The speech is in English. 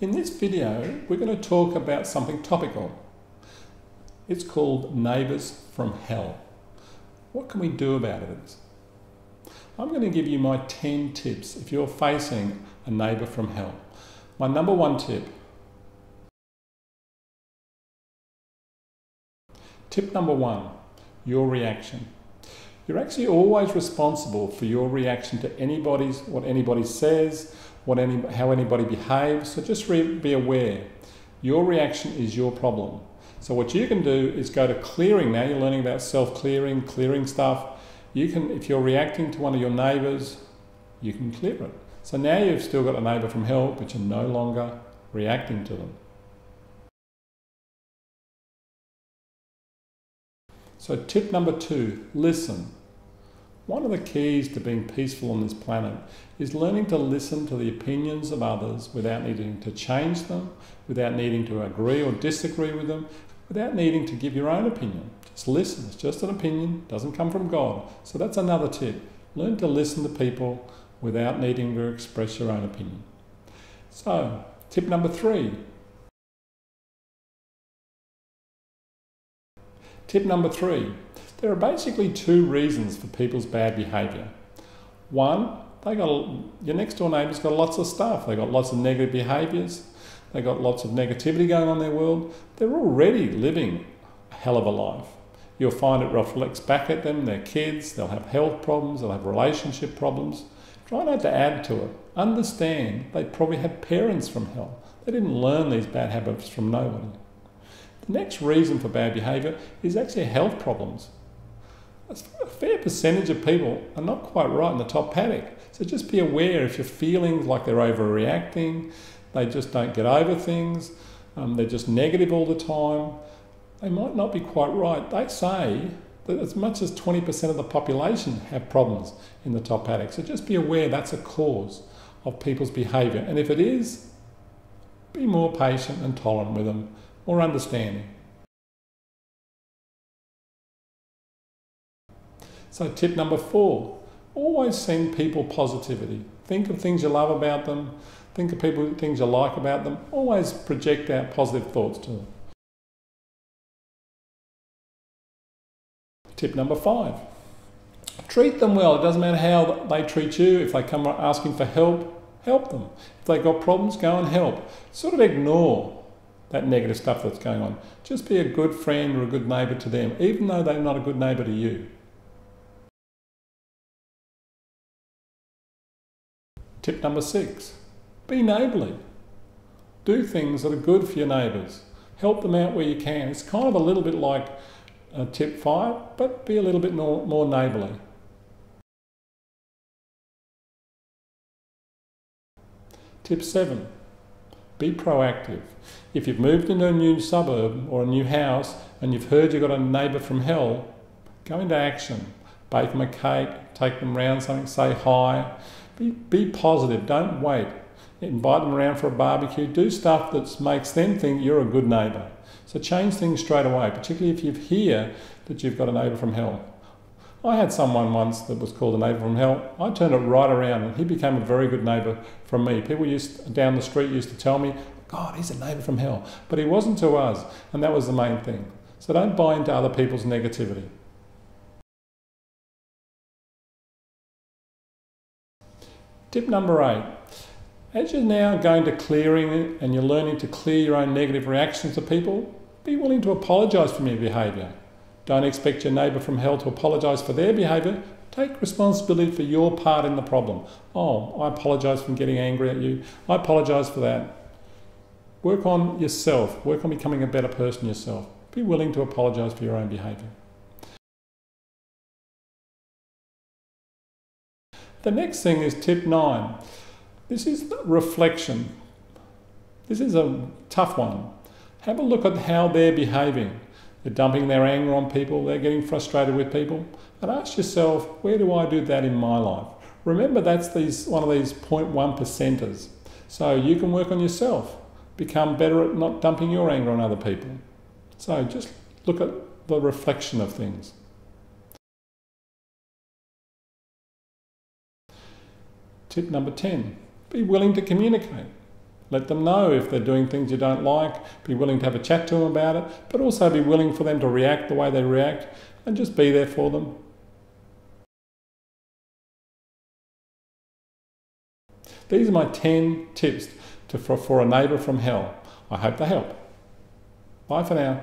In this video, we're going to talk about something topical. It's called Neighbours from Hell. What can we do about it? I'm going to give you my 10 tips if you're facing a neighbour from hell. My number one tip. Tip number one, your reaction. You're actually always responsible for your reaction to what anybody says, how anybody behaves. So just be aware. Your reaction is your problem. So what you can do is go to clearing. Now you're learning about self-clearing, clearing stuff. You can, if you're reacting to one of your neighbours, you can clear it. So now you've still got a neighbour from hell, but you're no longer reacting to them. So tip number two, listen. One of the keys to being peaceful on this planet is learning to listen to the opinions of others without needing to change them, without needing to agree or disagree with them, without needing to give your own opinion. Just listen. It's just an opinion. It doesn't come from God. So that's another tip. Learn to listen to people without needing to express your own opinion. So, tip number three. Tip number three. There are basically two reasons for people's bad behaviour. One, your next door neighbour's got lots of stuff. They've got lots of negative behaviours. They've got lots of negativity going on in their world. They're already living a hell of a life. You'll find it reflects back at them, their kids. They'll have health problems. They'll have relationship problems. Try not to add to it. Understand they probably had parents from hell. They didn't learn these bad habits from nobody. The next reason for bad behaviour is actually health problems. A fair percentage of people are not quite right in the top paddock. So just be aware if you're feeling like they're overreacting, they just don't get over things, they're just negative all the time, they might not be quite right. They say that as much as 20% of the population have problems in the top paddock. So just be aware that's a cause of people's behaviour. And if it is, be more patient and tolerant with them, more understanding. So tip number four, always send people positivity. Think of things you love about them. Think of things you like about them. Always project out positive thoughts to them. Tip number five, treat them well. It doesn't matter how they treat you. If they come asking for help, help them. If they've got problems, go and help. Sort of ignore that negative stuff that's going on. Just be a good friend or a good neighbour to them, even though they're not a good neighbour to you. Tip number six, be neighbourly. Do things that are good for your neighbours. Help them out where you can. It's kind of a little bit like tip five, but be a little bit more neighbourly. Tip seven, be proactive. If you've moved into a new suburb or a new house and you've heard you've got a neighbour from hell, go into action. Bake them a cake, take them round something, say hi. Be positive, don't wait. Invite them around for a barbecue. Do stuff that makes them think you're a good neighbour. So change things straight away, particularly if you hear that you've got a neighbour from hell. I had someone once that was called a neighbour from hell. I turned it right around and he became a very good neighbour from me. People down the street used to tell me, God, he's a neighbour from hell. But he wasn't to us, and that was the main thing. So don't buy into other people's negativity. Tip number eight, as you're now going to clearing and you're learning to clear your own negative reactions to people, be willing to apologise for your behaviour. Don't expect your neighbour from hell to apologise for their behaviour. Take responsibility for your part in the problem. Oh, I apologise for getting angry at you. I apologise for that. Work on yourself. Work on becoming a better person yourself. Be willing to apologise for your own behaviour. The next thing is tip 9. This is reflection. This is a tough one. Have a look at how they're behaving. They're dumping their anger on people. They're getting frustrated with people. And ask yourself, where do I do that in my life? Remember, that's one of these 0.1%ers. So you can work on yourself. Become better at not dumping your anger on other people. So just look at the reflection of things. Tip number 10, be willing to communicate. Let them know if they're doing things you don't like. Be willing to have a chat to them about it, but also be willing for them to react the way they react, and just be there for them. These are my 10 tips for a neighbour from hell. I hope they help. Bye for now.